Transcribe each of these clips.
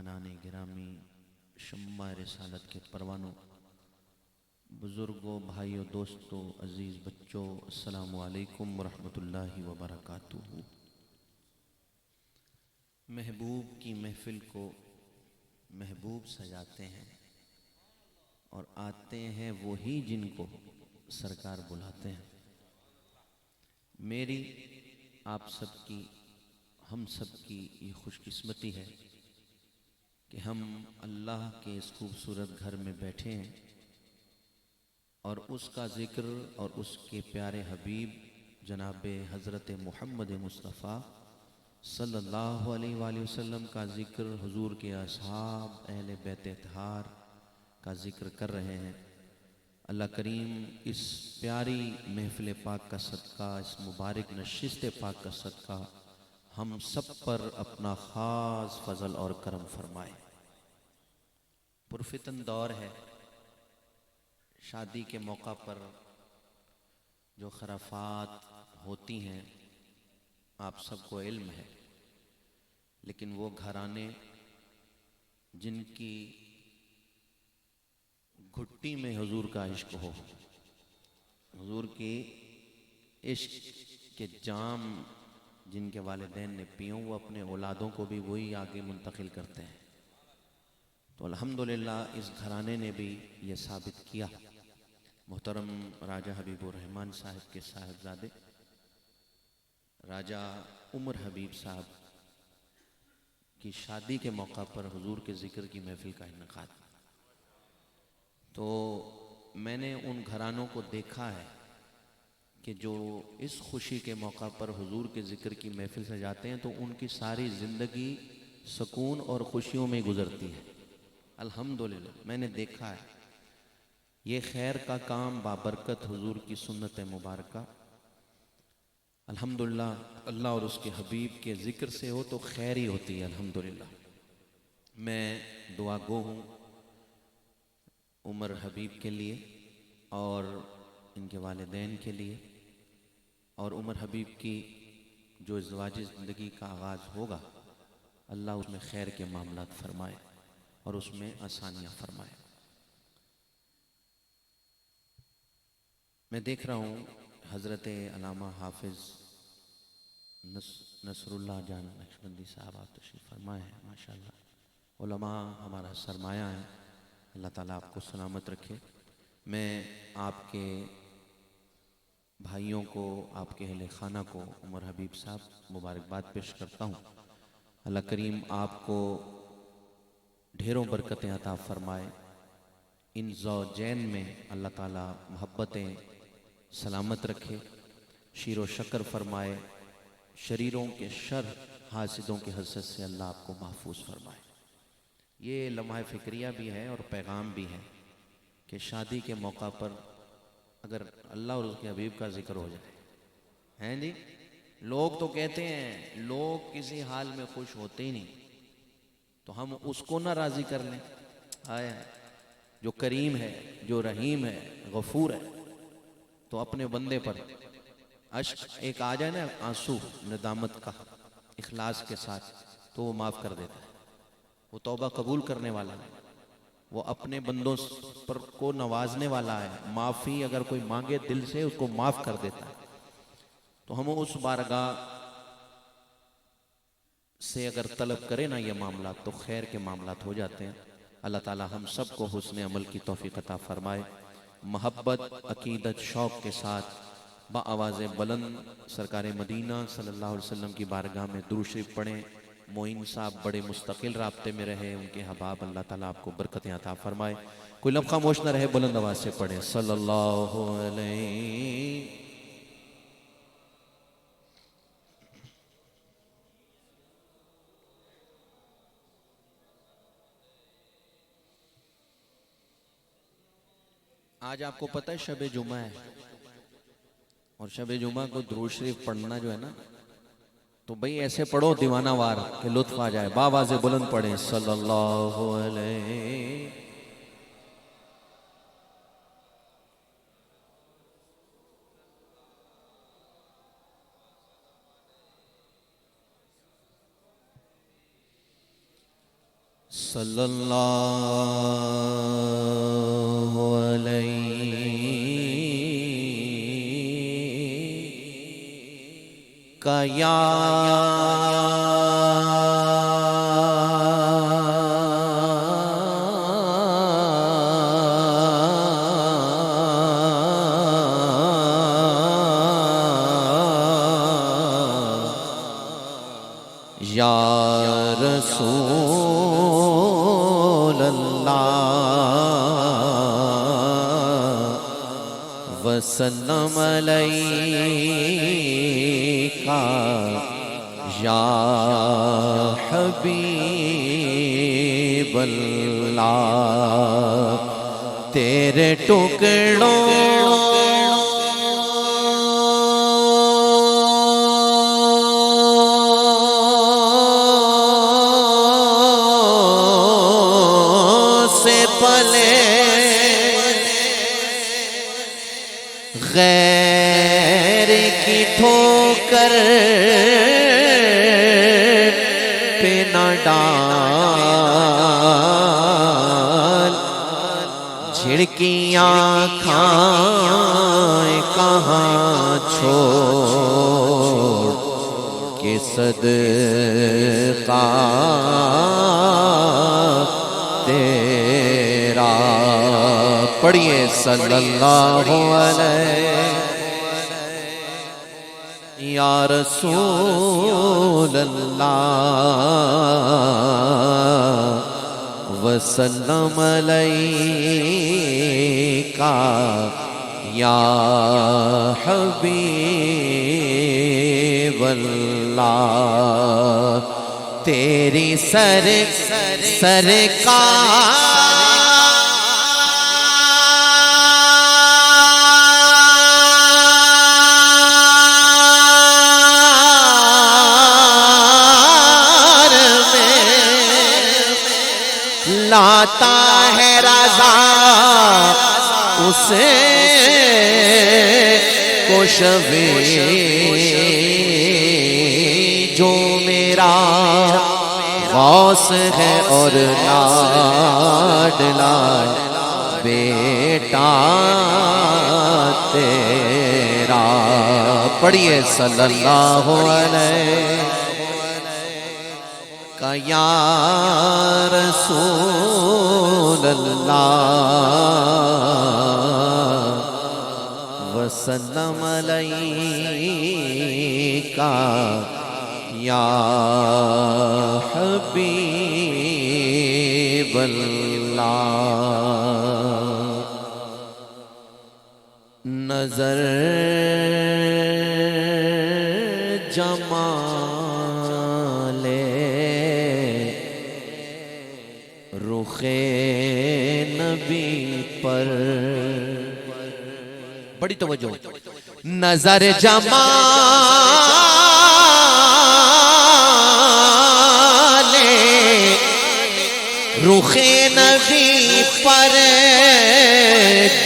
میہمانان گرامی، شمع رسالت کے پروانوں، بزرگوں، بھائیوں، دوستوں، عزیز بچوں، السلام علیکم ورحمۃ اللہ وبرکاتہ۔ محبوب کی محفل کو محبوب سجاتے ہیں اور آتے ہیں وہی جن کو سرکار بلاتے ہیں۔ میری، آپ سب کی، ہم سب کی یہ خوش قسمتی ہے کہ ہم اللہ کے اس خوبصورت گھر میں بیٹھے ہیں اور اس کا ذکر اور اس کے پیارے حبیب جناب حضرت محمد مصطفیٰ صلی اللہ علیہ وآلہ وسلم کا ذکر، حضور کے اصحاب، اہل بیت اطہار کا ذکر کر رہے ہیں۔ اللہ کریم اس پیاری محفل پاک کا صدقہ، اس مبارک نشست پاک کا صدقہ ہم سب پر اپنا خاص فضل اور کرم فرمائے۔ پرفتن دور ہے، شادی کے موقع پر جو خرافات ہوتی ہیں آپ سب کو علم ہے، لیکن وہ گھرانے جن کی گھٹی میں حضور کا عشق ہو، حضور کی عشق کے جام جن کے والدین نے پیوں، وہ اپنے اولادوں کو بھی وہی آگے منتقل کرتے ہیں۔ تو الحمدللہ اس گھرانے نے بھی یہ ثابت کیا۔ محترم راجہ حبیب الرحمن صاحب کے صاحبزادے راجہ عمر حبیب صاحب کی شادی کے موقع پر حضور کے ذکر کی محفل کا انعقاد، تو میں نے ان گھرانوں کو دیکھا ہے کہ جو اس خوشی کے موقع پر حضور کے ذکر کی محفل سجاتے ہیں تو ان کی ساری زندگی سکون اور خوشیوں میں گزرتی ہے۔ الحمدللہ میں نے دیکھا ہے یہ خیر کا کام بابرکت حضور کی سنت مبارکہ، الحمدللہ اللہ اور اس کے حبیب کے ذکر سے ہو تو خیر ہی ہوتی ہے۔ الحمدللہ میں دعا گو ہوں عمر حبیب کے لیے اور ان کے والدین کے لیے، اور عمر حبیب کی جو ازدواجی زندگی کا آغاز ہوگا اللہ اس میں خیر کے معاملات فرمائے اور اس میں آسانیاں فرمائے۔ میں دیکھ رہا ہوں حضرت علامہ حافظ نصر اللہ جان نقشبندی صاحب آپ تشریف فرمائے ہیں۔ ماشاءاللہ علماء ہمارا سرمایہ ہیں، اللہ تعالیٰ آپ کو سلامت رکھے۔ میں آپ کے بھائیوں کو، آپ کے اہل خانہ کو، عمر حبیب صاحب مبارکباد پیش کرتا ہوں۔ اللہ کریم آپ کو ڈھیروں برکتیں عطا فرمائے، ان زوجین میں اللہ تعالیٰ محبتیں سلامت رکھے، شیر و شکر فرمائے، شریروں کے شر، حاسدوں کے حسد سے اللہ آپ کو محفوظ فرمائے۔ یہ لمحہ فکریہ بھی ہے اور پیغام بھی ہے کہ شادی کے موقع پر اگر اللہ اور اس کے حبیب کا ذکر ہو جائے ہیں جی، لوگ تو کہتے ہیں لوگ کسی حال میں خوش ہوتے ہی نہیں، تو ہم اس کو نہ راضی کر لیں؟ آئے جو کریم ہے، جو رحیم ہے، غفور ہے، تو اپنے بندے پر اشک ایک آ جائے نا، آنسو ندامت کا اخلاص کے ساتھ، تو وہ معاف کر دیتا ہے۔ وہ توبہ قبول کرنے والا ہے، وہ اپنے بندوں پر کو نوازنے والا ہے، معافی اگر کوئی مانگے دل سے اس کو معاف کر دیتا ہے۔ تو ہم اس بارگاہ سے اگر طلب کریں نا یہ معاملات تو خیر کے معاملات ہو جاتے ہیں۔ اللہ تعالی ہم سب کو حسن عمل کی توفیق عطا فرمائے۔ محبت، عقیدت، شوق کے ساتھ بآواز بلند سرکار مدینہ صلی اللہ علیہ وسلم کی بارگاہ میں درود شریف پڑھیں۔ معین صاحب بڑے مستقل رابطے میں رہے، ان کے احباب اللہ تعالیٰ آپ کو برکتیں عطا فرمائے۔ کوئی لب خاموش نہ رہے، بلند آواز سے پڑھیں صلی اللہ علیہ۔ آج آپ کو پتہ ہے شب جمعہ ہے، اور شب جمعہ کو درود شریف پڑھنا جو ہے نا، تو بھئی ایسے پڑھو دیوانہ وار کہ لطف آ جائے، بآواز بلند پڑھیں صلی اللہ علیہ۔ صلی اللہ علیہ کا یا رسول اللہ وسلم علیکا یا حبیب اللہ تیرے ٹکڑوں غیر کی ٹھوکر پہ نہ ڈال جھڑکیاں کھائیں کہاں چھوڑ کے صدقہ تیرا پڑھیے صلی اللہ علیہ یا رسول اللہ وسلم علیکا یا حبیب اللہ تیری سرکار لاتا ہے رضا اسے کو شفیع جو میرا غوث ہے اور لاڈلا بیٹا تیرا پڑھیے صلی اللہ علیہ کا یا رسول اللہ وسلم علیکا یا حبیب اللہ نظر جمال رخ نبی پر بڑی توجہ نظر جمال رخ نبی پر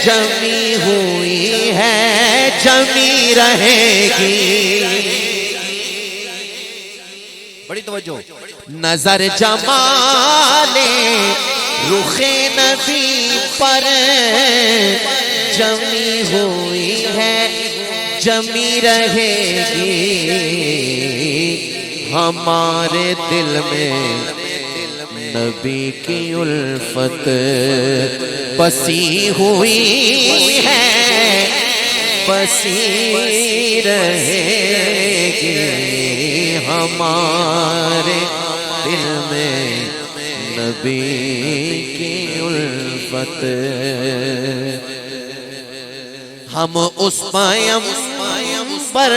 جمی ہوئی ہے جمی رہے گی بڑی توجہ نظر جمال رخ نبی پر جمی ہوئی ہے جمی رہے گی ہمارے دل میں نبی کی الفت بسی ہوئی ہے بسی رہے گی ہمارے دل میں نبی کی الفت ہم اس پیغمبر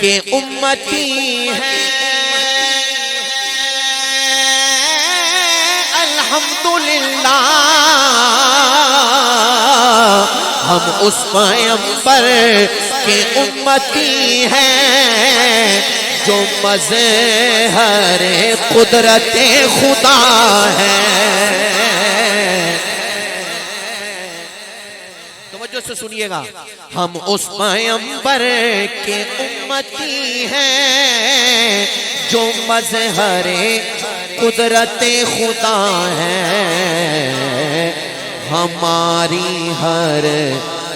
کے امتی ہیں الحمدللہ ہم اس پیغمبر کے امتی ہیں جو مظہر قدرت خدا ہے توجہ سے سنیے گا ہم اس پیغمبر کے امتی ہیں جو مظہر قدرت خدا ہے ہماری ہر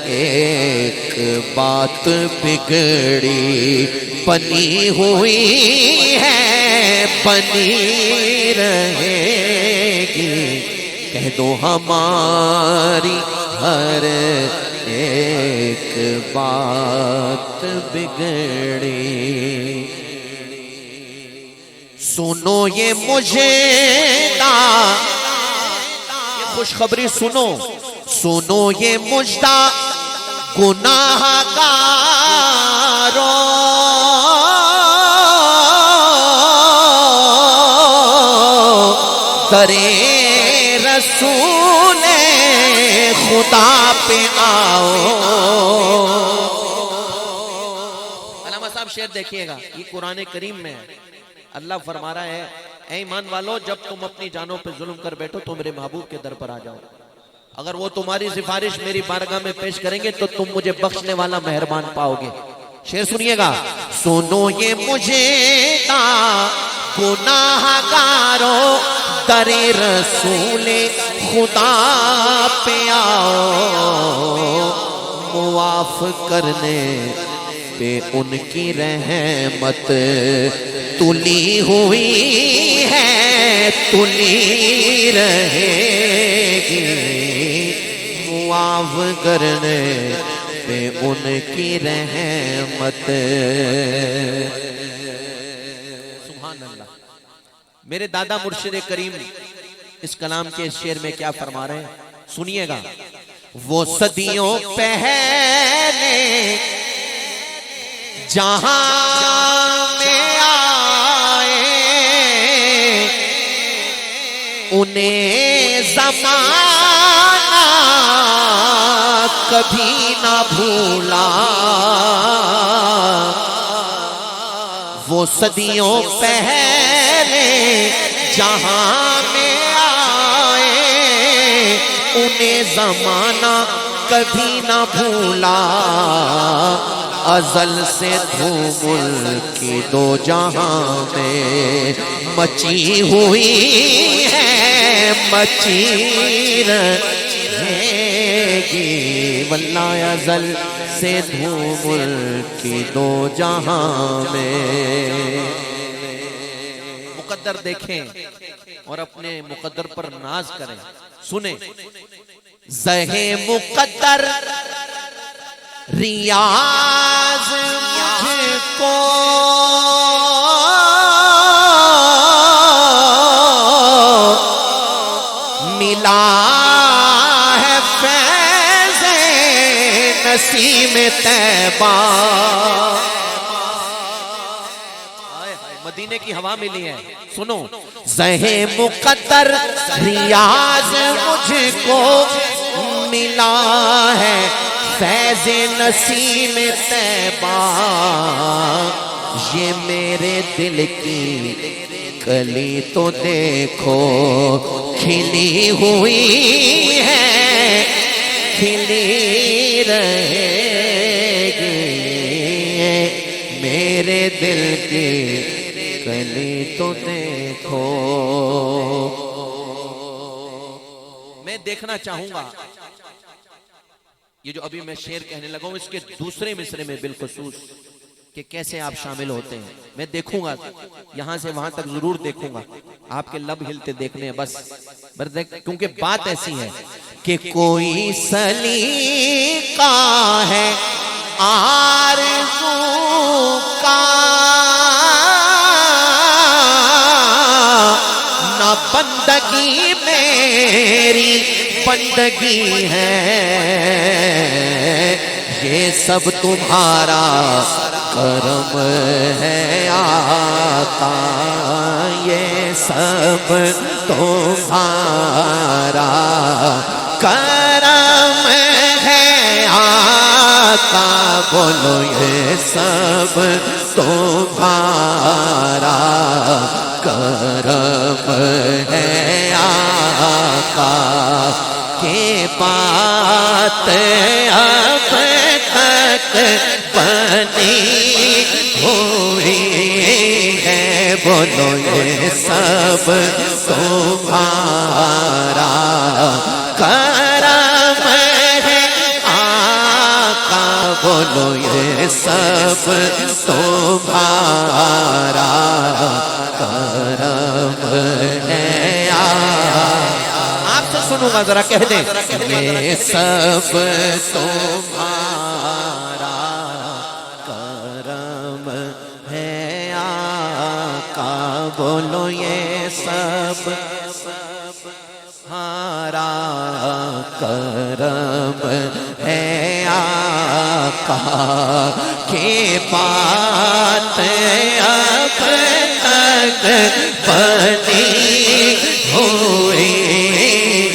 ایک بات بگڑی بنی ہوئی ہے بنی رہے گی کہہ دو ہماری ہر ایک بات بگڑی سنو یہ مجھے یہ خوشخبری سنو سنو یہ مجدہ گناہ گاروں در رسول خدا پہ آؤ علامہ صاحب شعر دیکھیے گا یہ قرآن کریم میں ہے اللہ فرما رہا ہے اے ایمان والو جب تم اپنی جانوں پہ ظلم کر بیٹھو تو میرے محبوب کے در پر آ جاؤ اگر وہ تمہاری سفارش میری بارگاہ میں پیش کریں گے تو تم مجھے بخشنے والا مہربان پاؤ گے شعر سنیے گا سنو یہ مجھے گناہ گاروں در رسول خدا پہ آؤ معاف کرنے پہ ان کی رحمت تلی ہوئی ہے تلی رہے گی معاف کرنے پہ ان کی رحمت سبحان اللہ میرے دادا مرشد کریم اس کلام کے شعر میں کیا فرما رہے ہیں سنیے گا وہ صدیوں پہلے جہاں میں آئے انہیں زمانہ کبھی نہ بھولا وہ صدیوں پہلے جہاں میں آئے انہیں زمانہ کبھی نہ بھولا ازل سے دھوم کی دو جہاں میں مچی ہوئی ہے مچی رہے گی واللہ ازل سے دھوم کی دو جہاں میں مقدر دیکھیں اور اپنے مقدر پر ناز کریں سنیں زہے مقدر ریاض مجھ کو ملا ہے فیض نسیم طیبہ مدینے کی ہوا ملی ہے سنو زہے مقدر ریاض مجھ کو ملا ہے فیض نسیم طیبہ یہ میرے دل کی کلی تو دیکھو کھلی ہوئی ہے کھلی رہے گی میرے دل کی کلی تو دیکھو میں دیکھنا چاہوں گا یہ جو ابھی میں شعر کہنے لگا ہوں اس کے دوسرے مصرے میں بالخصوص کہ کیسے آپ شامل ہوتے ہیں میں دیکھوں گا یہاں سے وہاں تک ضرور دیکھوں گا آپ کے لب ہلتے دیکھنے ہیں بس کیونکہ بات ایسی ہے کہ کوئی سلیقہ ہے آرزو کا نہ بندگی میری بندگی ہے یہ سب تمہارا کرم ہے آقا یہ سب تمہارا کرم ہے آقا بولو یہ سب تمہارا کرم ہے آقا کہ بات اب تک بنی ہوئی ہے بولو یہ سب تمہارا کرم ہے آقا، بولو یہ سب تمہارا کرم ہے آقا۔ آپ سے سنوں گا ذرا کہہ دیں، یہ سب تمہارا کرم ہے آقا، بولو یہ سب ہمارا کرم ہے آقا، کہ بات اب تک بنی ہوئی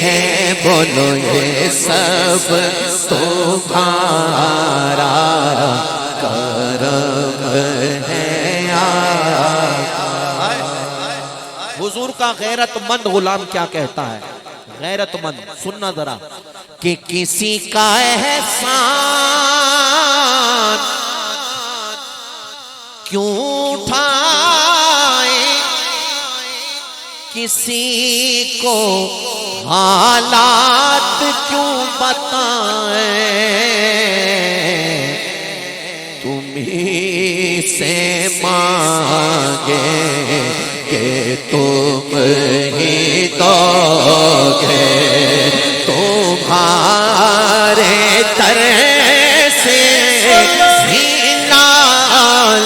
ہے، بولو یہ سب تمہارا کرم ہے آقا۔ حضور کا غیرت مند غلام کیا کہتا ہے؟ غیرت مند سننا ذرا، کہ کسی کا احسان کیوں اٹھائے، کسی کو حالات کیوں بتائیں، تمہیں سے مانگے کہ تم ہی دو گے، تمہارے در سے سینہ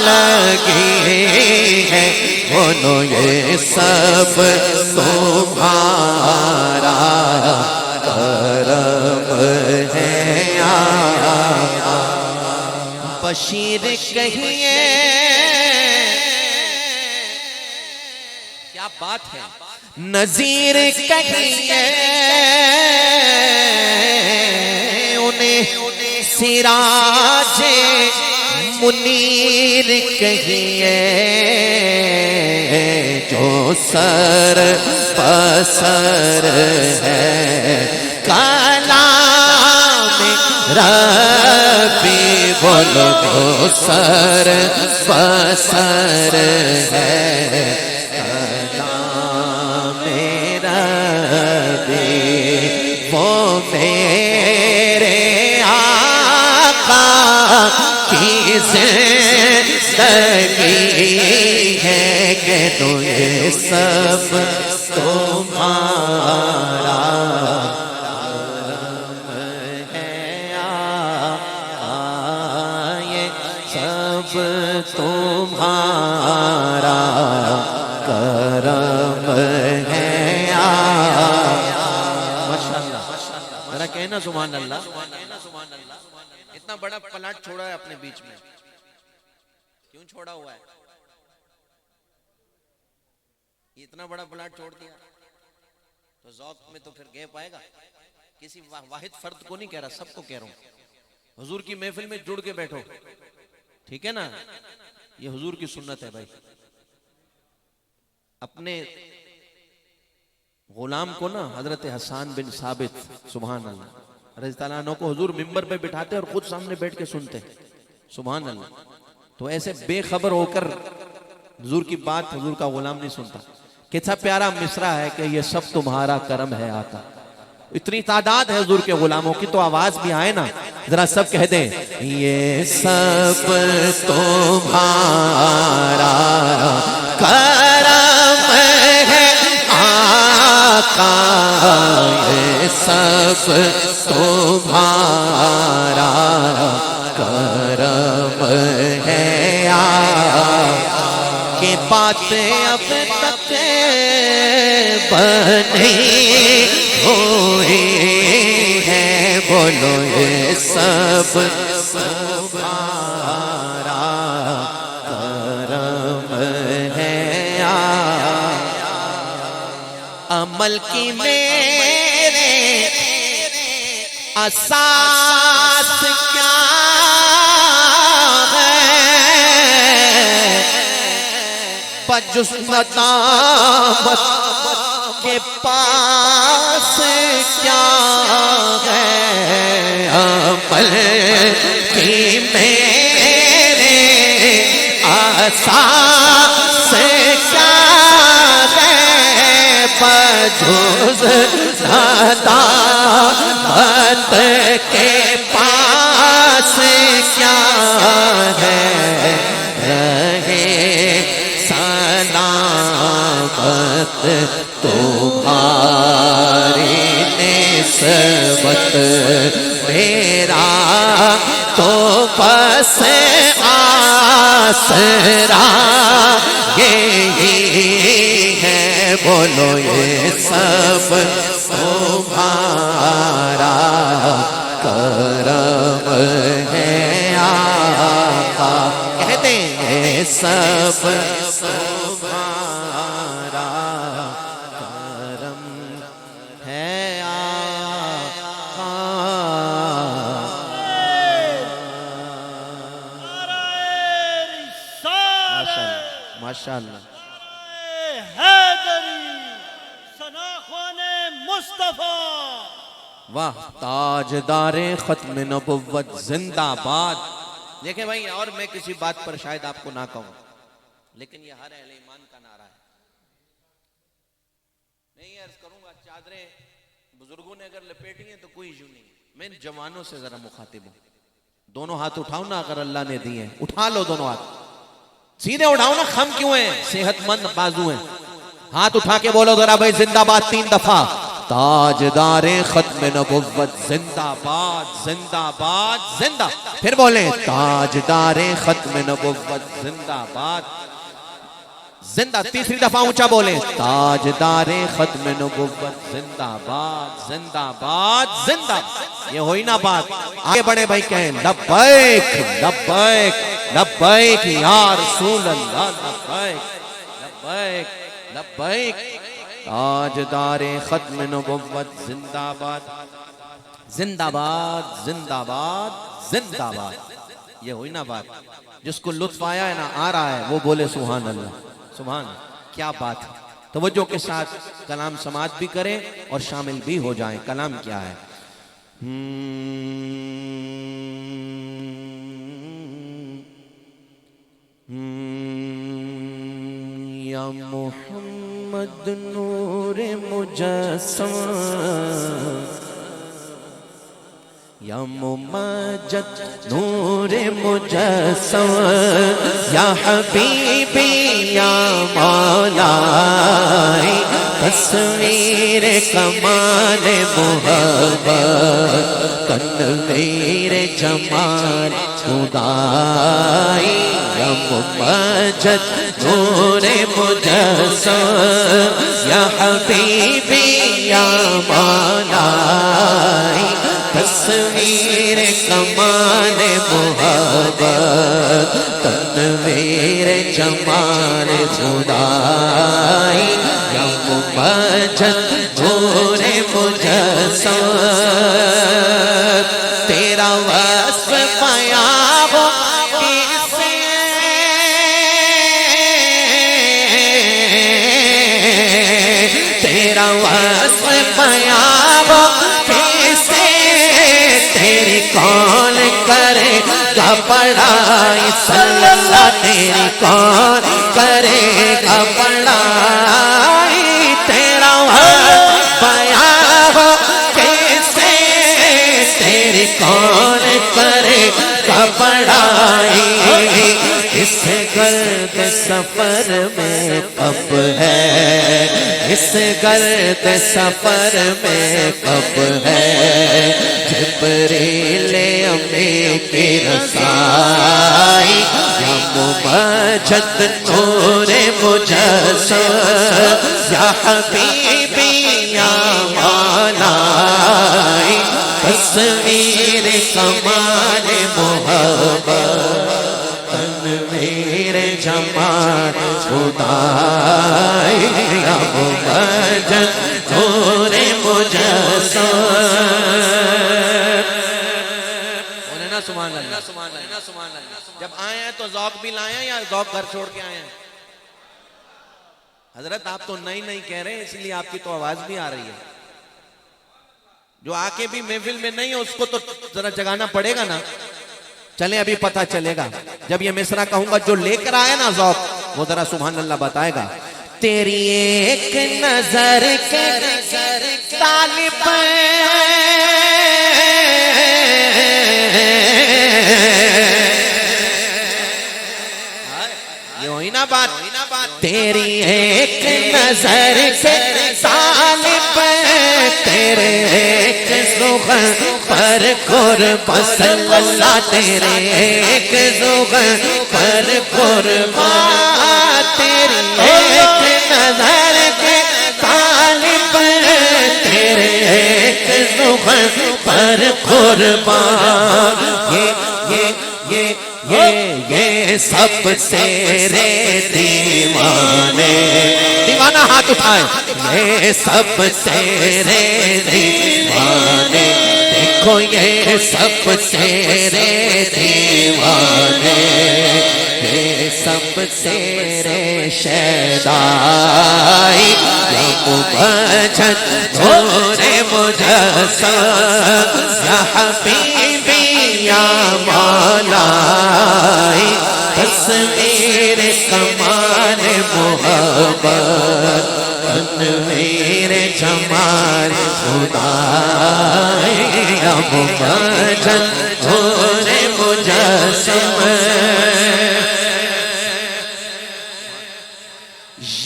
لگی ہے، بولو یہ سب تمہارا کرم ہے آقا۔ بشیر کہیے، کیا بات ہے، نذیر کہیے، انہیں سراج منیر کہیے، جو سر پسر ہے کلام ربی، بولو جو سر پسر ہے کلام ربی، وہ میرے آقا کی زندگی ہے، کہ تو یہ سب تمہارا کرم ہے آقا، یہ سب تمہارا کرم ہے آقا۔ ماشاءاللہ، ذرا کہنا سبحان اللہ۔ اتنا بڑا پلاٹ چھوڑا ہے اپنے بیچ میں، کیوں چھوڑا ہوا ہے؟ اتنا بڑا پلاٹ چھوڑ دیا تو ذوق میں تو پھر گیپ آئے گا۔ کسی واحد فرد کو نہیں کہہ رہا، سب کو کہہ رہا ہوں، حضور کی محفل میں جڑ کے بیٹھو، ٹھیک ہے نا؟ یہ حضور کی سنت ہے بھائی۔ اپنے غلام کو نا حضرت حسان بن ثابت سبحان اللہ رضی اللہ عنہ کو حضور ممبر پہ بٹھاتے اور خود سامنے بیٹھ کے سنتے، سبحان اللہ۔ تو ایسے بے خبر ہو کر حضور کی بات حضور کا غلام نہیں سنتا۔ کتنا پیارا مصرع ہے کہ یہ سب تمہارا کرم ہے آقا۔ اتنی تعداد ہے حضور کے غلاموں کی، تو آواز بھی آئے نا، ذرا سب کہہ دیں، یہ سب تمہارا کرم ہے آقا، یہ سب تمہارا کرم ہے آقا، کہ باتیں اب تک بنی ہوئی ہے، بولو یہ سب تمہارا کرم ہے آقا۔ عمل کی میرے اساس کیا ہے، بجز ندامت کے پاس کیا ہے، عمل کی میرے اساس کیا جز عداوت کے پاس کیا ہے رہے سلامت تمہاری نسبت میرا تو بس آسرا یہی ہے بولو یہ سب تمہارا کرم ہے آقا کہتے ہیں سب تمہارا کرم ہے آقا ماشاءاللہ واہ تاجدار ختم نبوت زندہ باد. دیکھیں بھائی اور میں کسی بات پر شاید آپ کو نہ کہوں لیکن یہ ہر اہل ایمان کا نعرہ ہے. میں یہ عرض کروں گا چادریں بزرگوں نے اگر لپیٹی ہیں تو کوئی ایشو نہیں. میں جوانوں سے ذرا مخاطب ہوں. دونوں ہاتھ اٹھاؤ نا اگر اللہ نے دیے ہیں اٹھا لو دونوں ہاتھ سیدھے اٹھاؤ نا. خم کیوں ہیں صحت مند بازو ہیں. ہاتھ اٹھا کے بولو ذرا بھائی زندہ باد 3 دفعہ. تاجدار ختم نبوت زندہ باد زندہ باد زندہ. پھر بولیں تاجدار ختم نبوت زندہ باد زندہ. تیسری دفعہ اونچا بولیں تاجدار ختم نبوت زندہ باد زندہ باد زندہ. یہ ہوئی نا بات. آگے بڑھے بھائی کہیں لبیک لبیک لبیک یا رسول اللہ لبیک لبیک لبیک. تاجدار ختم نبوت زندہ باد زندہ باد زندہ باد زندہ باد. یہ ہوئی نا بات. جس کو لطف آیا ہے نا آ رہا ہے وہ بولے سبحان اللہ سبحان. کیا بات ہے. توجہ کے ساتھ کلام سماعت بھی کریں اور شامل بھی ہو جائیں. کلام کیا ہے. یا محمد نور مجسم یا ممجد نور مجسم یا حبیبی یا مولائی تصویر کمال محبت تنویر جمال خدائی یا ممجد نور مجسم یا حبیبی یا مولائی تصویر کمال محبت تنویر جمال خدائی یا ممجد نور مجسم. تیرا وصف بیان ہو کسے تیرا وصف بیان ہو کسے تیری کون کرے گا بڑائی صلی اللہ تیری کون کرے گا بڑائی. تیرا وصف بیان ہو کسے تیری کون کرے گا بڑائی. اس گرد سفر میں کب ہے اس گرد سفر میں کب ہے جبریل امی کی رسائی یا ممجد نور مجسم یا حبیبی یا مولائی تصویر کمال محبت تنویر جمال خدائی یا ممجد نور مجسم. جب آئے ہیں تو ذوق بھی لائے ہیں یا ذوق گھر چھوڑ کے آئے ہیں. حضرت آپ تو نئی نئی کہہ رہے ہیں اس لیے آپ کی تو آواز بھی آ رہی ہے. جو آ کے بھی محفل میں نہیں ہے اس کو تو ذرا جگانا پڑے گا نا. چلیں ابھی پتہ چلے گا جب یہ مصرع کہوں گا. جو لے کر آئے نا ذوق وہ ذرا سبحان اللہ بتائے گا. تیری ایک نظر کے طالب یہ ہوئی نا بات، تیری ایک نظر کے طالب تیرے ایک سخن پر قربان صلی اللہ، تیرے ایک سخن پر قربان، تیری ایک نظر کے طالب تیرے ایک سخن پر قربان، یہ سب تیرے دیوانے، دیوانہ ہاتھ اٹھائے، یہ سب تیرے دیوانے، دیکھو یہ سب تیرے دیوانے، یہ سب تیرے شیدائی، یا مبجد نور مجسم، یا حبیبی یا مولائی، تصویر کمال محبت، تنویر جمال خدائی، یا مبجد نور مجسم،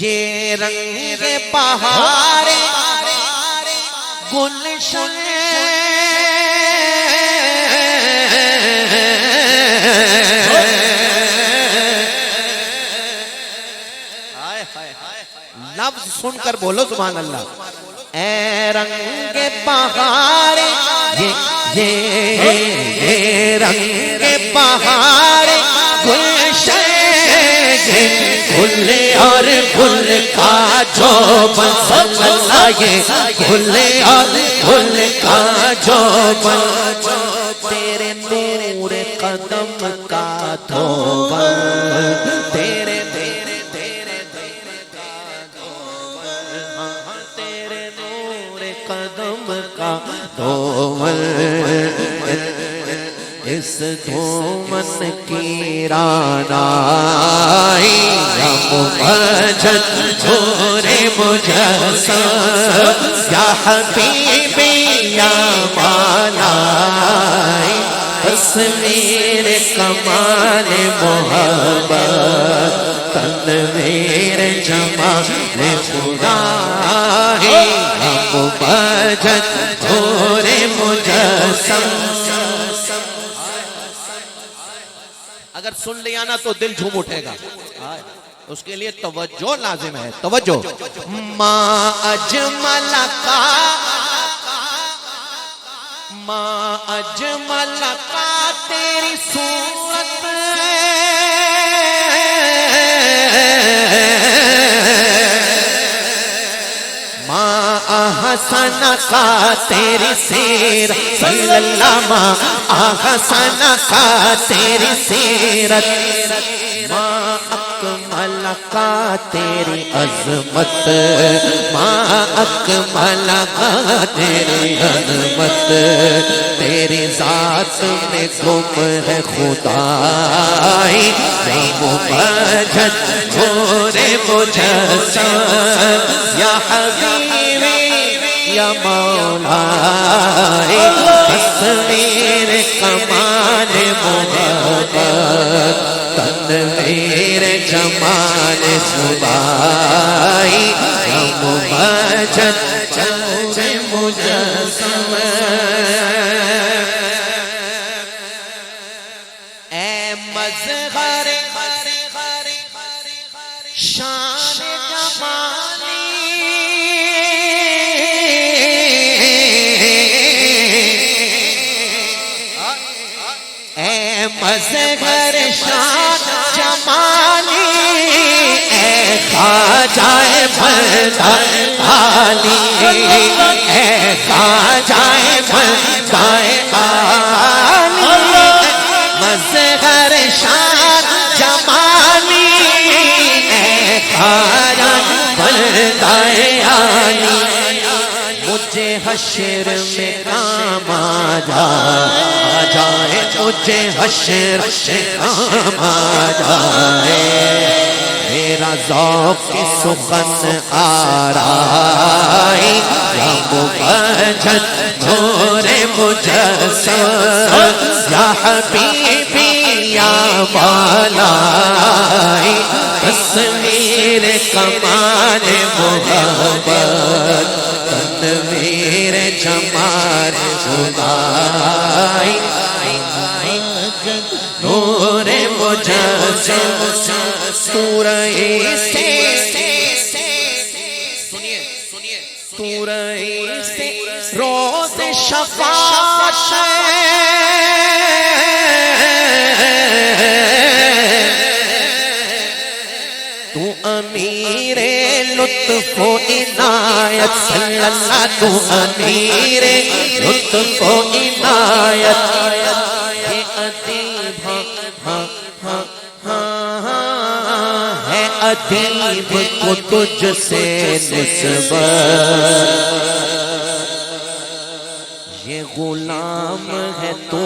یہ رنگ بہار گلشن لفظ سن کر بولو سبحان اللہ، اے رنگ بہار، یہ رنگ بہار گلشن، گل اور گل کا جو بن صلی اللہ، یہ گل اور گل کا جو بن، تیرے نور قدم کا دھوبن، تیرے قدم کا دھومن، اس دھومن کی رانائی، یا مبجد نور مجسم، یا حبیبی یا مولائی، تصویر کمال محبت، تنویر جمال خدائی، یا مبجد نور مجسم۔ اگر سن لیا نا تو دل جھوم اٹھے گا، اس کے لیے توجہ لازم ہے، توجہ۔ ما اجمل کا تیری صورت، ما احسن کا تیری سیرت صلی اللہ، ما احسن کا تیری سیرت، ما اکمل کا تیری عظمت، ما اکمل کا تیری عظمت، تیری ذات میں گم ہے خدائی، یا مبجد نور مجسم، یا حبیبی یا مولائی، تصویر کمال محبت، تنویر جمال خدائی، یا مبجد نور مجسم، اے مظہر شان جمالی، اے مظہر شان جمالی، اے خواجہ بندہ عالی، اے خواجہ بندہ عالی، مظہر شان جمالی، اے خواجہ بندہ عالی، مجھے حشر میں کام آ جائے، مجھے حشر میں کام آ جائے، میرا ذوق کی سخن آرائی یا مبجل نور مجسم یا حبیبی یا مولائی تصویر کمال محبت تنویر جمال خدائی نور مجسم سورہ سے روز شفاعت تو امیر لطف و عنایت صلی اللہ تو امیر لطف و عنایت ہے ادیب ہے ادیب کو تجھ سے نسبت یہ غلام ہے تو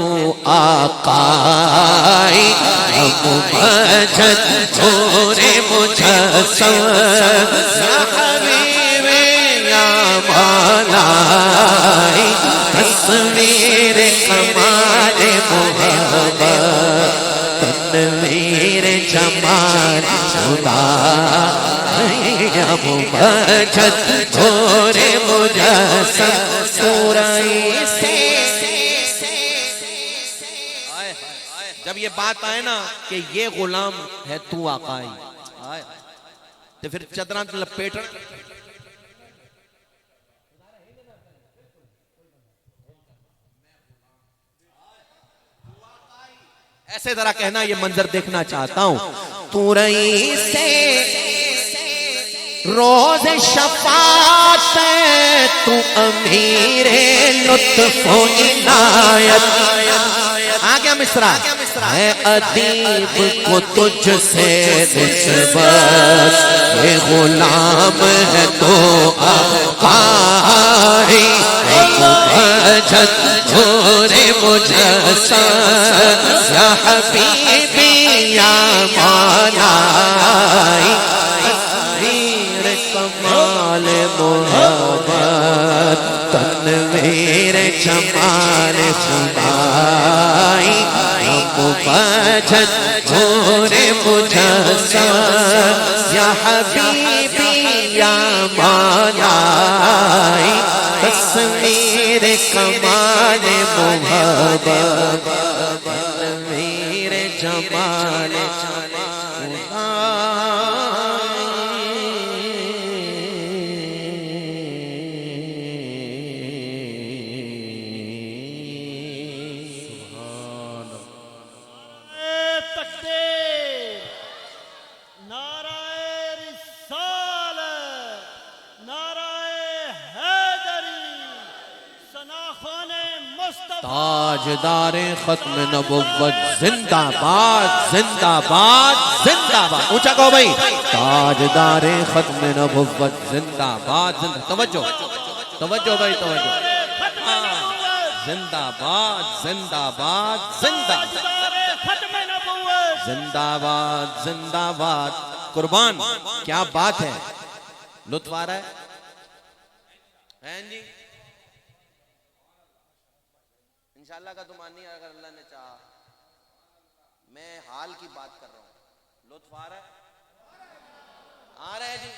آقائی مبجل نور مجسم یا حبیب یا مولائی تصویر کمال محبت تنویر جمال خدا یا مبجل نور مجسم سورہ سے جب یہ بات آئے نا کہ یہ غلام ہے تو آقائی تو پھر چدران لپیٹ ایسے ذرا کہنا یہ منظر دیکھنا چاہتا ہوں تو رئی سے روز شفاعت تو امیر لطف و عنایت آگیا مصرع ہے ادیب کو تجھ سے نسبت یہ غلام ہے تو آقائی مبجل نور مجسم یا حبیبی یا مولائی تصویر کمال محبت تنویر جمال خدائی مبجل نور مجسم یا حبیبی یا مولائی تصویر کمال محبت تنویر جمال تاجدار ختم نبوت زندہ باد زندہ باد زندہ باد اونچا کہو بھائی تاجدار ختم نبوت زندہ باد زندہ توجہ توجہ بھائی توجہ زندہ باد زندہ باد زندہ زندہ باد زندہ باد قربان کیا بات ہے لطف آ رہا ہے جی انشاءاللہ کا تو ماننی اگر اللہ نے چاہا میں حال کی بات کر رہا ہوں لطف آ رہا ہے جی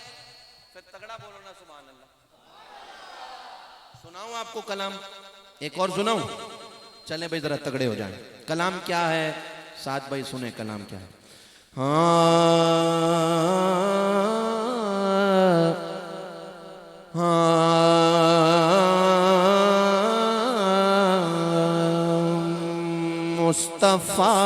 پھر تگڑا بولو نا سبحان اللہ سناؤں آپ کو کلام ایک اور سناؤں چلیں بھائی ذرا تگڑے ہو جائیں کلام کیا ہے ساتھ بھائی سنیں کلام کیا ہے مصطفیٰ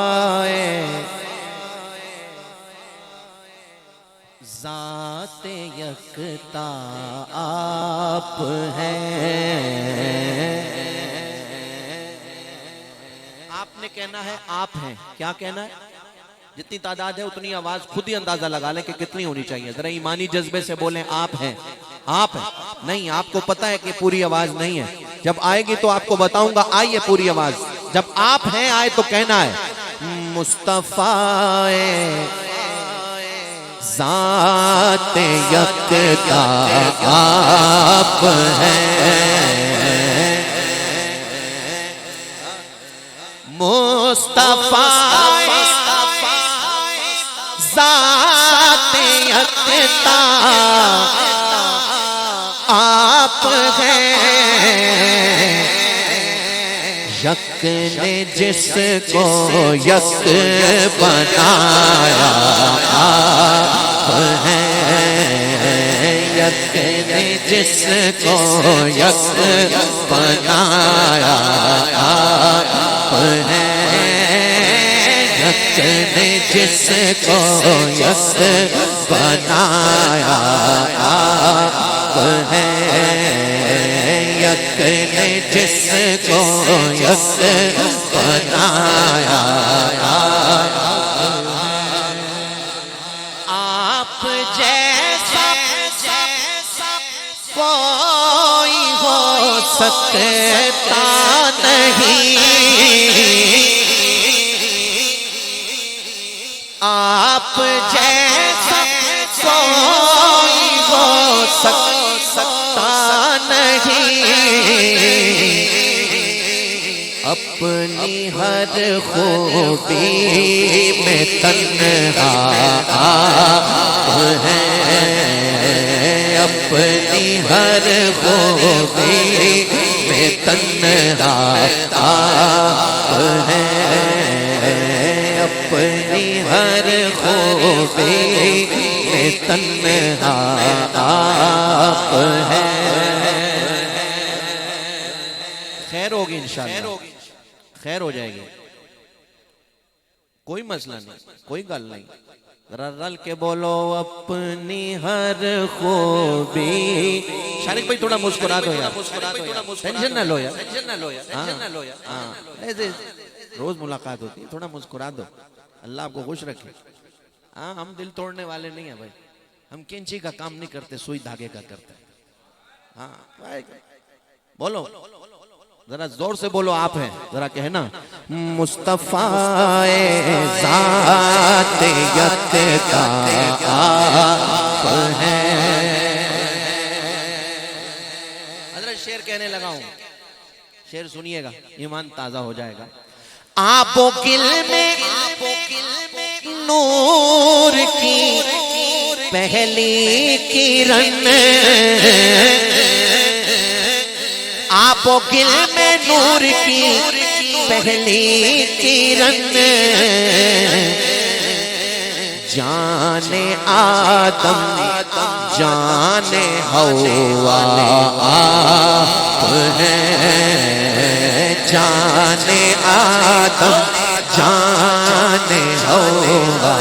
ذات یکتا آپ ہیں آپ نے کہنا ہے آپ ہیں کیا کہنا ہے جتنی تعداد ہے اتنی آواز خود ہی اندازہ لگا لیں کہ کتنی ہونی چاہیے ذرا ایمانی جذبے سے بولیں آپ ہیں آپ ہیں نہیں آپ کو پتا ہے کہ پوری آواز نہیں ہے جب آئے گی تو آپ کو بتاؤں گا آئیے پوری آواز جب آپ ہیں آئے تو کہنا ہے مصطفیٰ ذات یکتا آپ ہیں مصطفیٰ ذات یکتا آپ ہیں یک نے جس کو یک بنایا آپ ہیں یک نے جس کو یک بنایا آپ ہیں یک نے جس کو یک بنایا آپ ہیں یک نے جس کو یک بنایا آپ جیسا کوئی ہو سکتا نہیں آپ جیسا کوئی ہو سکتا نہیں اپنی ہر خوبی میں تنہا آپ ہیں اپنی ہر خوبی میں تنہا آپ ہیں اپنی ہر خوبی میں تنہا آپ ہیں خیر ہوگی انشاءاللہ خیر ہو جائے گی کوئی مسئلہ نہیں کوئی گل نہیں ذرا رل کے بولو اپنی ہر خوبی شارق بھائی تھوڑا مسکرا دو یار ٹینشن نہ لو یار ایسے روز ملاقات ہوتی ہے تھوڑا مسکرا دو اللہ آپ کو خوش رکھے ہاں ہم دل توڑنے والے نہیں ہیں بھائی ہم کینچی کا کام نہیں کرتے سوئی دھاگے کا کرتے ہاں بولو ذرا زور سے بولو آپ ہیں ذرا کہنا مصطفیٰ ذات یکتا آپ ہیں حضرت شعر کہنے لگا ہوں شعر سنیے گا ایمان تازہ ہو جائے گا آپ و گل میں نور کی پہلی کرن آپ و گل میں نور کی پہلی کرن جان آدم جان حوا آپ ہیں جان آدم جان حوا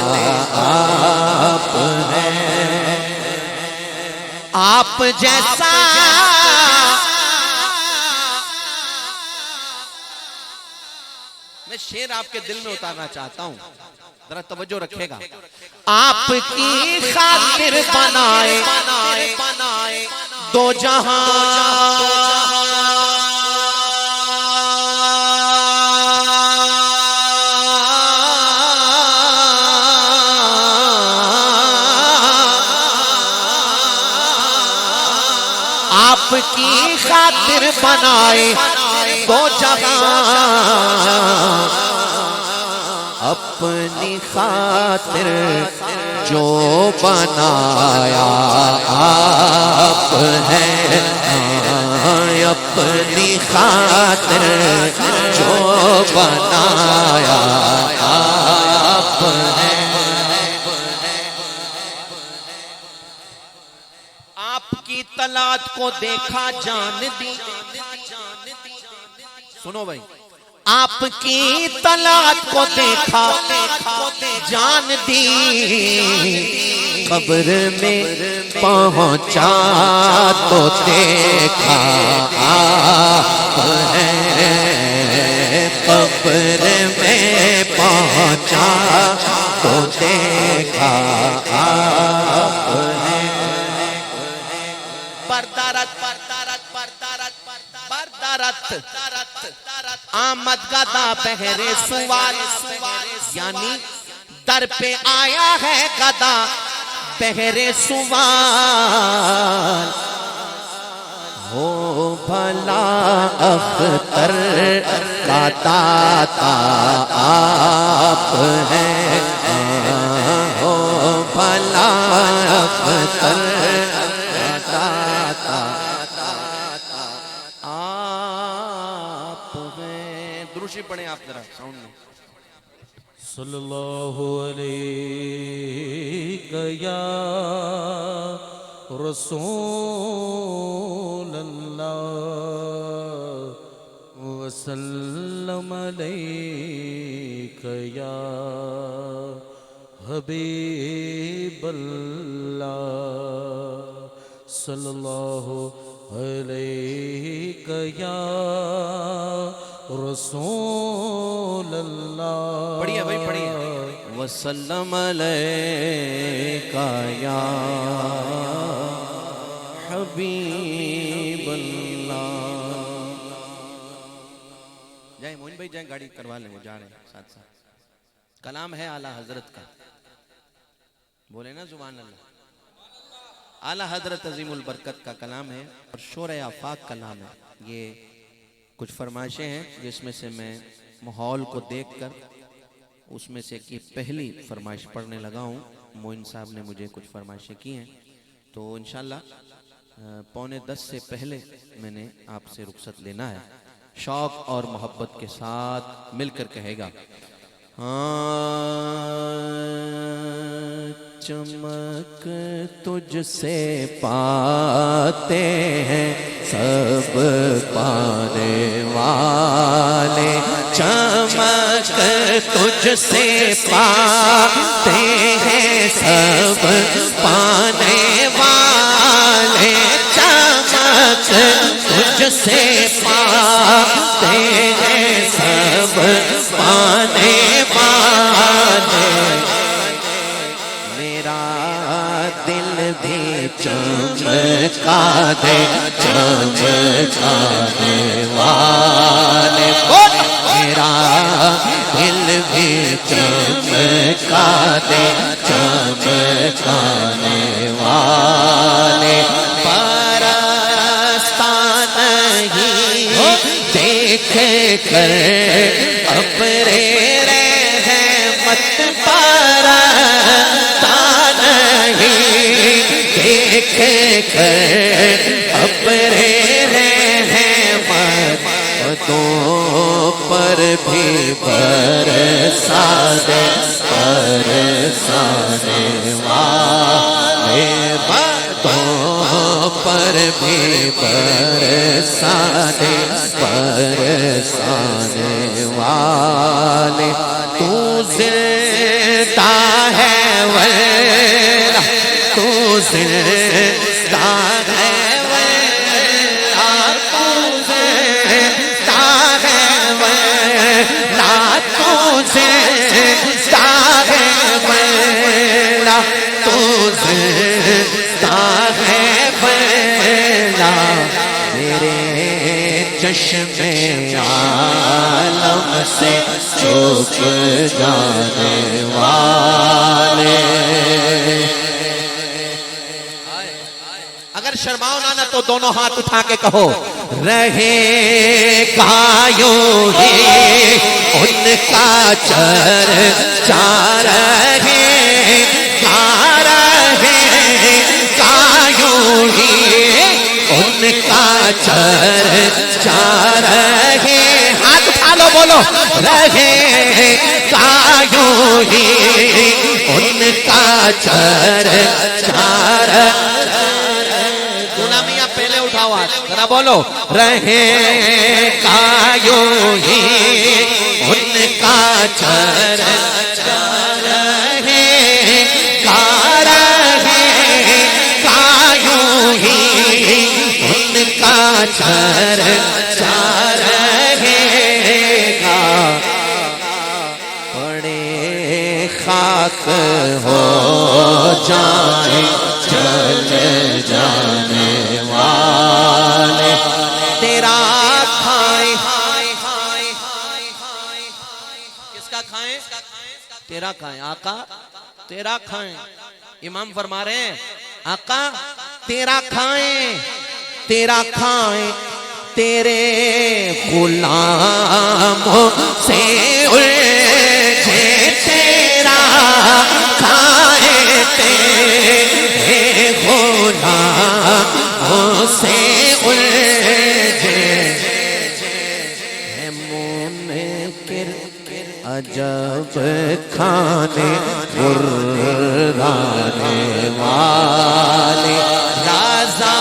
آپ ہیں آپ جیسا میں شعر آپ کے دل میں اتارنا چاہتا ہوں ذرا توجہ رکھے گا آپ کی خاطر بنائے دو جہاں آپ کی خاطر بنائے دو جہاں اپنی خاطر جو بنایا آپ ہیں اپنی خاطر جو بنایا آپ ہیں آپ کی طلعت کو دیکھا جان دی سنو بھائی آپ کی طلعت کو دیکھا جان دی قبر میں پہنچا تو دیکھا آپ ہیں قبر میں پہنچا تو دیکھا آپ ہیں آمد گدا بہرے سوال یعنی در پہ آیا ہے گدا پہرے سوال ہو بھلا اختر کا داتا آپ ہیں ہو بھلا اختر کا داتا آپ ہیں. دروشی پڑھیں آپ ذرا ساؤنڈ میں. صلی اللہ علیہ یا رسول اللہ وسلم علیک یا حبیب اللہ صلی اللہ علیہ یا رسول اللہ. پڑھیے بھائی پڑھیے. وسلم علیکہ یا حبیب اللہ. جائیں موہن بھائی جائیں گاڑی کروا لیں وہ جا رہے ہیں ساتھ ساتھ. کلام ہے اعلیٰ حضرت کا. بولے نا سبحان اللہ. اعلیٰ حضرت عظیم البرکت کا کلام ہے اور شورِ آفاق کلام ہے. یہ کچھ فرمائشیں ہیں جس میں سے میں ماحول کو دیکھ کر اس میں سے کی پہلی فرمائش پڑھنے لگا ہوں. موئن صاحب نے مجھے کچھ فرمائشیں کی ہیں تو انشاءاللہ 9:45 سے پہلے میں نے آپ سے رخصت لینا ہے. شوق اور محبت کے ساتھ مل کر کہے گا. چمک تجھ سے پاتے ہیں سب پانے والے. چمک تجھ سے پاتے ہیں سب پانے والے. چمک تجھ سے پاتے ہیں سب پانے والے. میرا دل بھی چمکا دے چمکانے والے. میرا دل بھی چمکا دے چمکانے والے. پرستان ہی دیکھ کر اپنے رحمت پرستان ہی دیکھ کر اپنے رحمتوں پر بھی برسا دے برسانے والے. باتوں پر بھی برسا دے برسانے والے. تو زندہ ہے ویلا تو زندہ ہے ویلا تو زندہ ہے ویلا تو زندہ ہے ویلا تو زندہ ہے ویلا. میرے چشم عالم سے چھپ جانے والے. اگر شرماؤ نہ تو دونوں ہاتھ اٹھا کے کہو رہے گایوں ہی ان کا چرچا رہے گا رہے گایوں ہی ان کا چرچا رہے. ہاتھ اٹھا لو بولو رہے گایوں ہی ان کا چرچا رہے. غلامیاں پہلے اٹھاؤ ہاتھ ذرا بولو رہے گایوں ہی ان کا چرچا رہے گا رہے گایوں ہی ان کا چرچا رہے گا. بڑے خاک ہو جائیں چلے جانے والے. تیرا کھائیں کس کا کھائیں تیرا کھائیں آقا تیرا کھائیں امام فرما رہے ہیں آقا تیرا کھائیں تیرا کھائیں تیرے غلاموں سے الجھے تیرا کھائیں تیرے غلاموں سے الجھے ہے منکر عجب کھانے غرانے والے رضا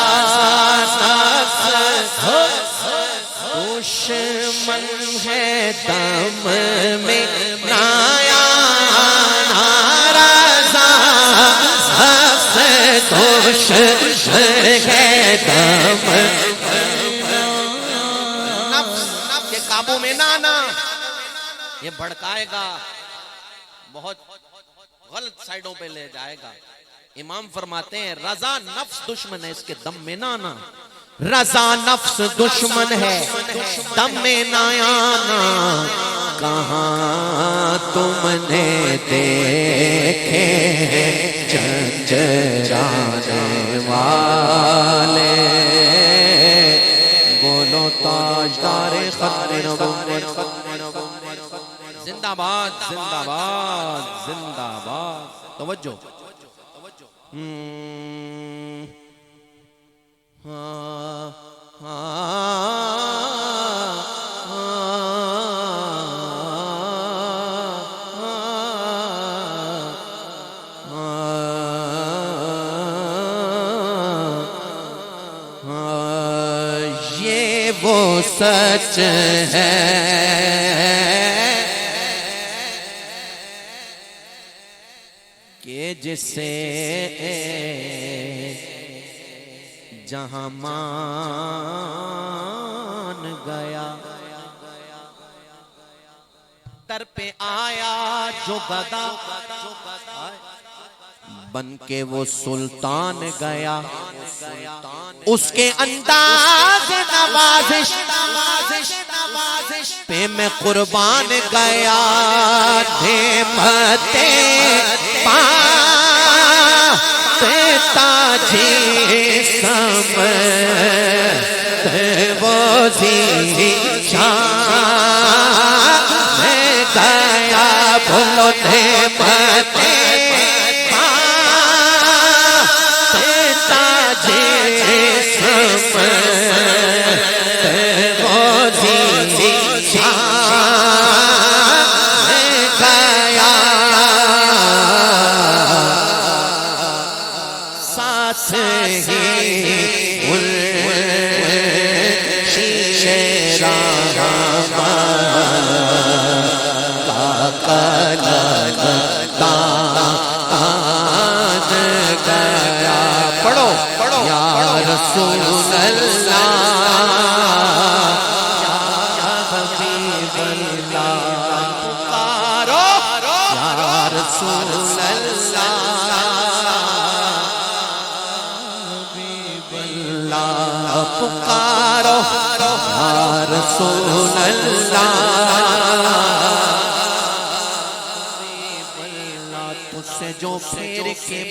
دشمن ہے دم میں نایا رضا دشمن ہے دم نفس کے قابو میں نانا یہ بھڑکائے گا بہت غلط سائیڈوں پہ لے جائے گا امام فرماتے ہیں رضا نفس دشمن ہے اس کے دم میں نہ آنا رضا نفس دشمن ہے دم میں نہ آنا کہاں تم نے دیکھے چند جانے والے بولو تاجدار ختم نبوت زندہ باد زندہ باد زندہ باد توجہ یہ وہ سچ ہے کہ جسے جہاں مان گیا در پہ آیا جو گدا بن کے وہ سلطان گیا اس کے انداز نوازش پہ میں قربان گیا نعمتیں تاجی سمت وہ زیشان میں گیا بھولو نعمتیں تاجی سمت وہ زیشان میں گیا ساتھ ہی شیشے راما کا کلن دان گیا پڑھو پڑھو یا رسول اللہ یا حبیب اللہ پکارو یا رسول اللہ پکارو یا رسول اللہ تجھ سے جو پھیر کے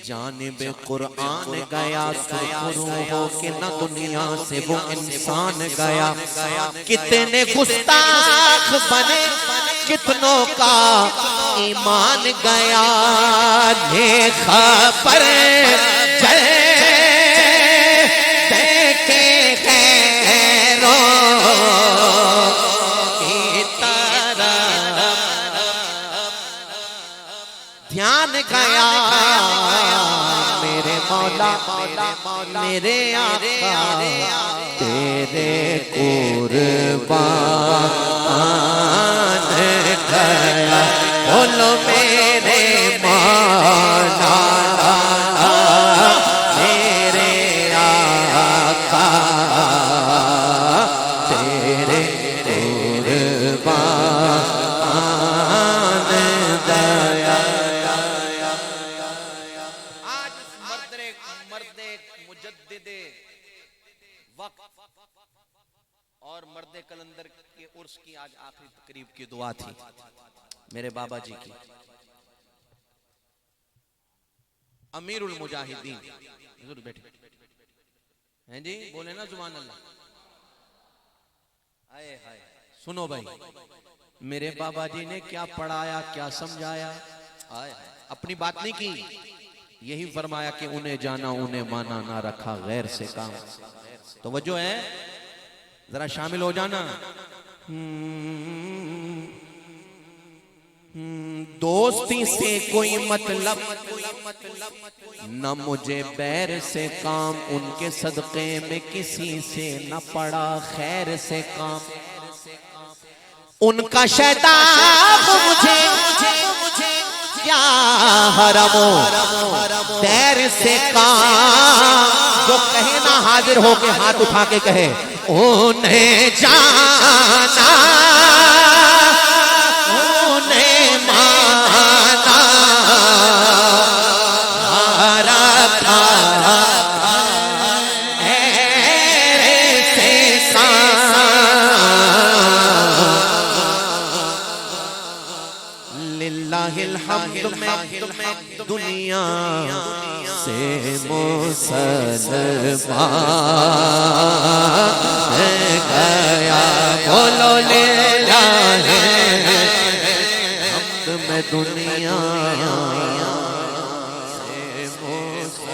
جانب قرآن گیا سرخرو ہو کہ نہ دنیا سے وہ انسان گیا کتنے گستاخ بنے کتنوں کا ایمان گیا یہ خبر چلے دیکھے خیروں کی طرف دھیان گیا میرے مولا میرے آقا تیرے قربان گیا بولو میرے مولا میرے آقا تیرے قربان گیا آج مرد مجدد وقت اور مرد کلندر کے عرس کی آج آخری تقریب کی دعا تھی میرے بابا جی کی امیر المجاہدین، حضور بیٹھے ہیں جی، بولے نا سبحان اللہ. آئے ہائے سنو بھائی، میرے بابا جی نے کیا پڑھایا، کیا سمجھایا. آئے ہائے اپنی بات نہیں کی، یہی فرمایا کہ انہیں جانا انہیں مانا، نہ رکھا غیر سے کام. توجہ ہے، ذرا شامل ہو جانا. دوستی سے کوئی مطلب نہ مجھے بیر سے کام، ان کے صدقے میں کسی سے نہ پڑا خیر سے کام. ان کا شیطان مجھے کیا حرم و دیر سے کام. جو کہے نہ حاضر ہو کے ہاتھ اٹھا کے کہے انہیں جانا انہیں مانا رکھا ایسے کام. للہ الحمد میں دنیا سے مسلمان گیا. بولو للہ الحمد میں دنیا سے مسلمان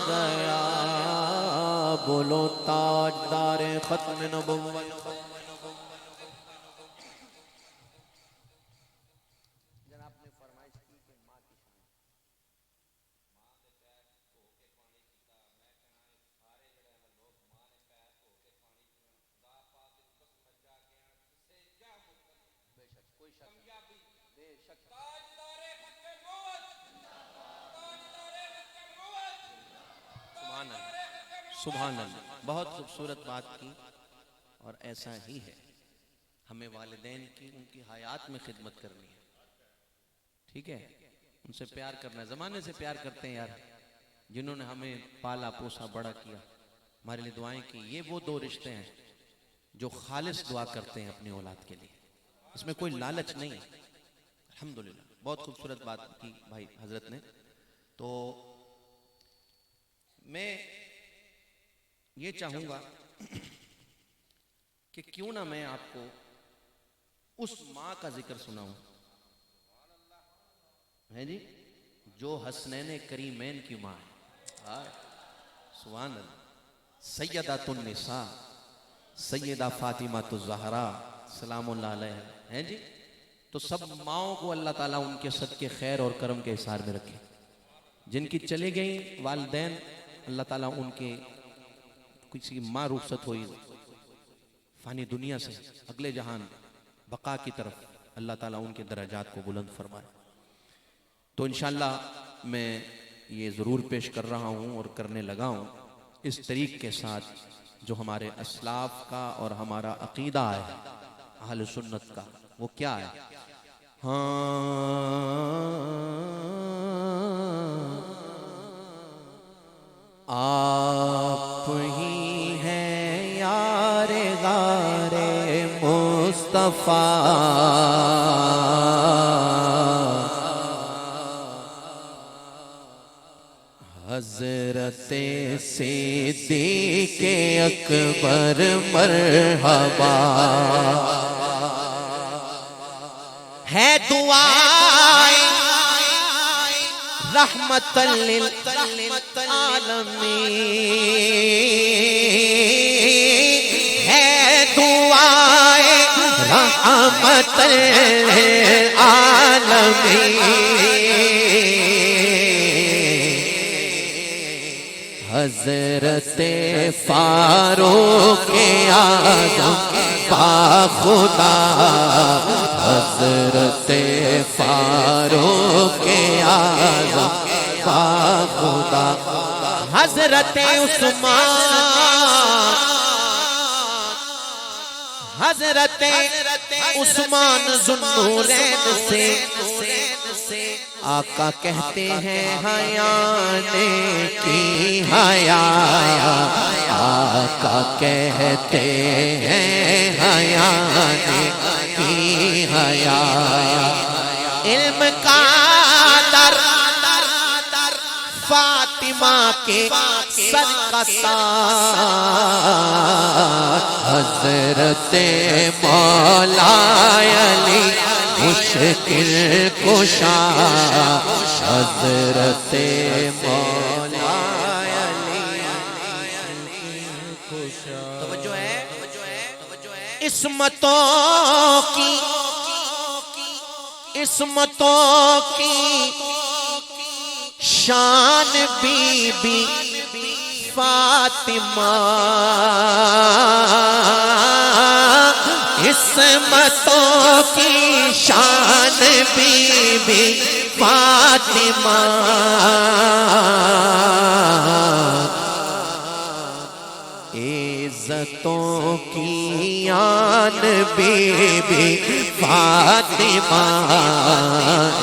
گیا. بولو تاجدار ختم نبوت. سبحان اللہ، بہت خوبصورت بات کی. اور ایسا ہی ہے، ہمیں والدین کی ان کی حیات میں خدمت کرنی ہے. ٹھیک ہے، ان سے پیار کرنا ہے. زمانے سے پیار کرتے ہیں یار، جنہوں نے ہمیں پالا پوسا بڑا کیا، ہمارے لیے دعائیں کی. یہ وہ دو رشتے ہیں جو خالص دعا کرتے ہیں اپنی اولاد کے لیے، اس میں کوئی لالچ نہیں ہے. الحمدللہ بہت خوبصورت بات کی بھائی حضرت نے. تو میں یہ چاہوں گا کہ کیوں نہ میں آپ کو اس ماں کا ذکر سناؤں، ہے جی، جو حسنین کریمین کی ماں ہے. سبحان اللہ. سیدۃ النساء سیدہ فاطمہ الزہرا سلام اللہ علیہ ہیں جی. تو سب ماؤں کو اللہ تعالیٰ ان کے صدقے خیر اور کرم کے حصار میں رکھے. جن کی چلے گئیں والدین، اللہ تعالیٰ ان کے کسی ماں رخصت ہوئی فانی دنیا سے اگلے جہان بقا کی طرف، اللہ تعالیٰ ان کے درجات کو بلند فرمائے. تو انشاءاللہ میں یہ ضرور پیش کر رہا ہوں اور کرنے لگا ہوں اس طریق کے ساتھ جو ہمارے اسلاف کا اور ہمارا عقیدہ ہے اہل سنت کا. وہ کیا ہے؟ آپ ہی ہیں یار غار مصطفیٰ، حضرت صدیق اکبر مرحبا. ہے دعائیں رحمت للعالمین، ہے دعائیں رحمت للعالمین. حضرت فاروق اعظم با خدا، حضرت فاروق اعظم با خدا، حضرت عثمان، حضرت عثمان ذوالنورین سے آقا کہتے ہیں حیانے کی حیا، آقا کہتے ہیں حیانے کی حیا علم کا در فاطمہ کے سر کا تاج حضرت مولا علی مشکل کشا حضرت مولا علی توجہ ہے عصمتوں کی شان بی بی فاطمہ عصمتوں کی شان بی بی فاطمہ عزتوں کی آن بی بی فاطمہ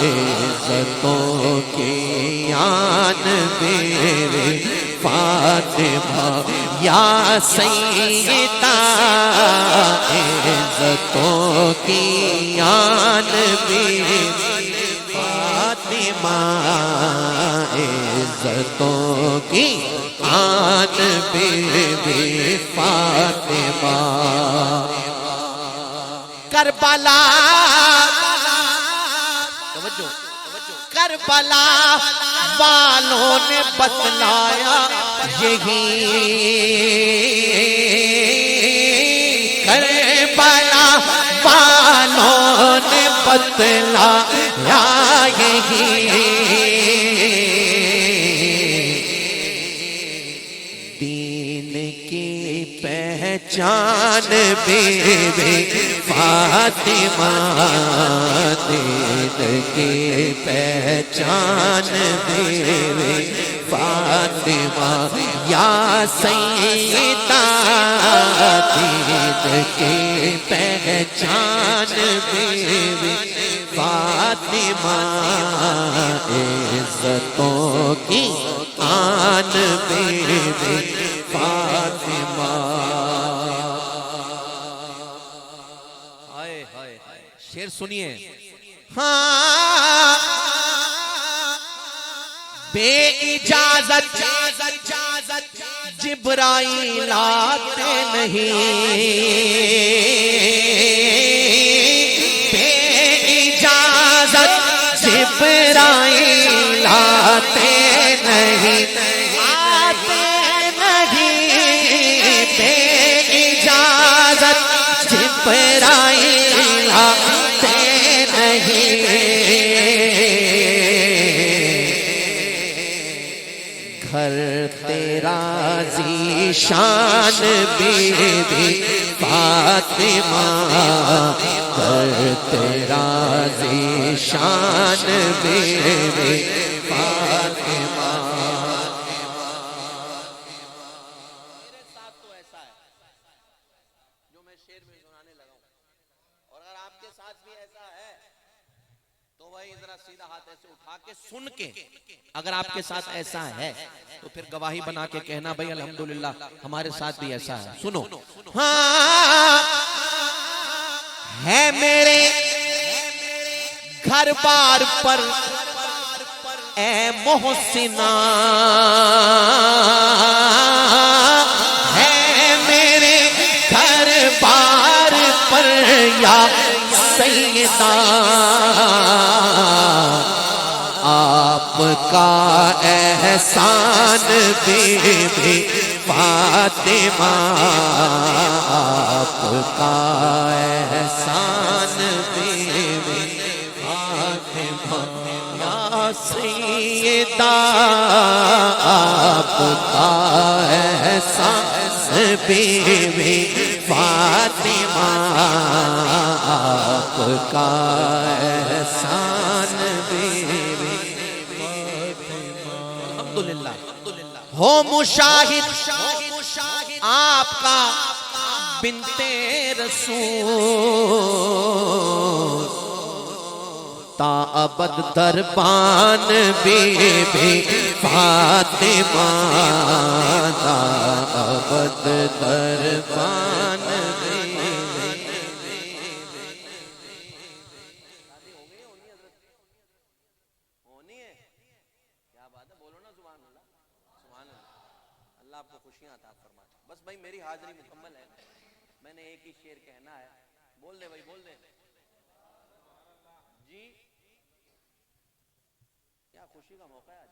عزتوں کی آن بی بی فاطمہ یا سیدہ عزتوں کی آن بی بی فاطمہ عزتوں کی آن بی بی فاطمہ کربلا کربلا والوں نے بتلایا یہی کربلا والوں نے بتلایا یہی دین کی پہچان بی بی فاطمہ دین کی پہچان بی بی فاطمہ یا سیدہ دین کی پہچان بی بی فاطمہ عزتوں کی آن بی بی فاطمہ شعر سنیے ہاں بے اجازت جبرائیل آتے نہیں بے اجازت جبرائیل آتے نہیں بے اجازت جبرائیل آتے نہیں گھر تیرا ذیشان بی بی فاطمہ گھر تیرا ذیشان بی بی فاطمہ سن کے اگر آپ کے ساتھ ایسا ہے تو پھر گواہی بنا کے کہنا بھئی الحمدللہ ہمارے ساتھ بھی ایسا ہے سنو ہاں ہے میرے گھر بار پر اے محسنہ ہے میرے گھر بار پر یا سیدہ آپ کا احسان بی بی فاطمہ آپ کا احسان بی بی فاطمہ یا سیدہ آپ کا احسان بی بی فاطمہ آپ کا احسان بی ہو مشاہد آپ کا بنت رسول تا ابد دربان بی بی فاطمہ تا ابد دربان بی بی بات ہے، بولو نا سبحان اللہ، سبحان اللہ، اللہ آپ کو خوشیاں عطا فرمائے۔ بس بھائی میری حاضری مکمل ہے، میں نے ایک ہی شعر کہنا ہے، بول دے بھائی بول دے جی۔ کیا خوشی کا موقع ہے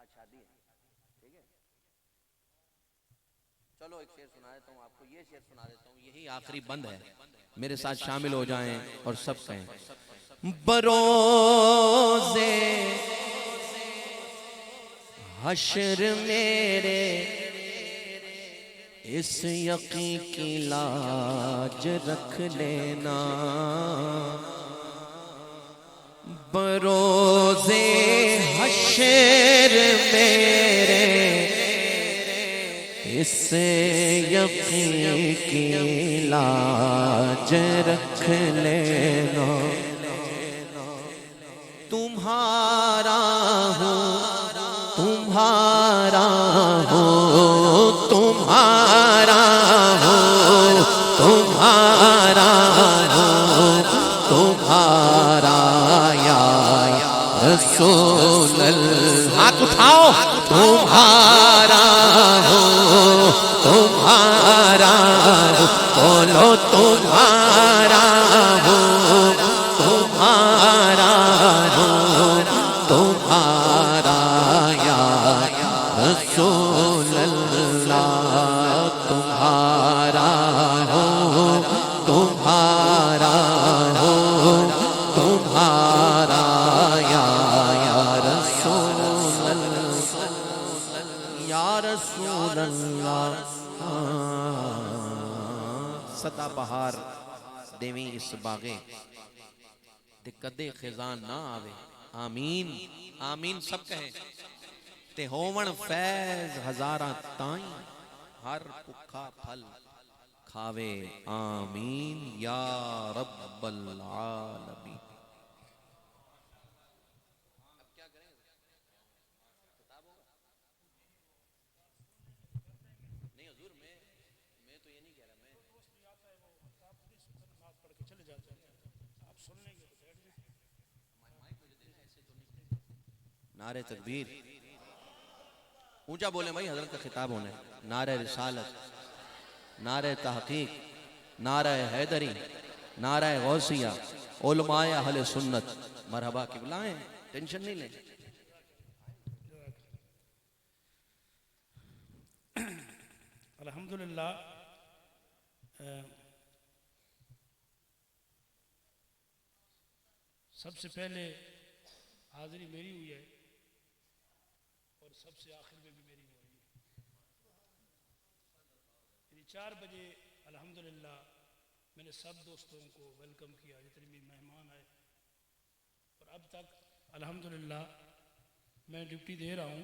آج شادی ہے، ٹھیک ہے، چلو ایک شعر سنا دیتا ہوں آپ کو، یہ شعر سنا دیتا ہوں، یہی آخری بند ہے، میرے ساتھ شامل ہو جائیں اور سب کہیں بروز حشر میرے اس یقین کی لاج رکھ لینا، بروز حشر میرے اس یقین کی لاج رکھ لینا، تمہارا ہوں تمہارا ہوں تمہارا ہوں تمہارا ہوں تمہارا یا رسول اللہ، ہاتھ اٹھاؤ، تمہارا ہوں تمہارا ہوں، بولو تمہارا ہوں تمہارا ہوں تمہارا یا رسول اللہ، تمہارا ہوں تمہارا ہوں تمہارا یا رسول اللہ، یا رسول اللہ۔ سدا بہار دیویں اس باغے تے کدے خزان نہ آوے، آمین آمین سب کہیں، تے ہون فیض ہزاراں تائیں، ہر پکھا پھل کھاوے، آمین یا رب العالمین۔ نہیں حضور میں تو یہ نہیں کہہ رہا، میں نعرہ تکبیر اونچا بولیں بھائی، حضرت کا خطاب ہونا ہے، نعرہ رسالت، نعرہ تحقیق، نعرہ حیدری، نعرہ غوثیہ، علماء اہل سنت، مرحبا کی بلائیں، ٹینشن نہیں لیں۔ الحمدللہ سب سے پہلے حاضری میری ہوئی ہے اور سب سے آخر میں بھی میری ہو رہی ہے، یعنی 4 بجے الحمدللہ میں نے سب دوستوں کو ویلکم کیا، جتنے بھی مہمان آئے، اور اب تک الحمدللہ میں ڈیوٹی دے رہا ہوں،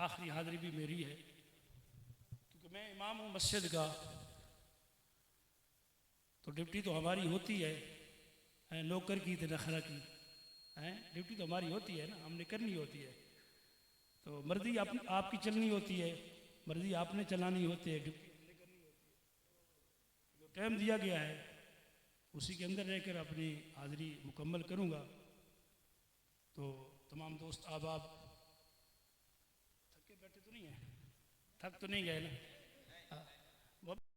آخری حاضری بھی میری ہے، کیونکہ میں امام ہوں مسجد کا، تو ڈیوٹی تو ہماری ہوتی ہے، نوکر کی تے نخرہ کی، ڈیوٹی تو ہماری ہوتی ہے نا، ہم نے کرنی ہوتی ہے، تو مرضی آپ کی چلنی ہوتی ہے، مرضی آپ نے چلانی ہوتی ہے، ڈیوٹی ہم نے کرنی ہوتی ہے، جو ٹائم دیا گیا ہے اسی کے اندر رہ کر اپنی حاضری مکمل کروں گا۔ تو تمام دوست احباب تھکے بیٹھے تو نہیں ہیں، تھک تو نہیں گئے نا؟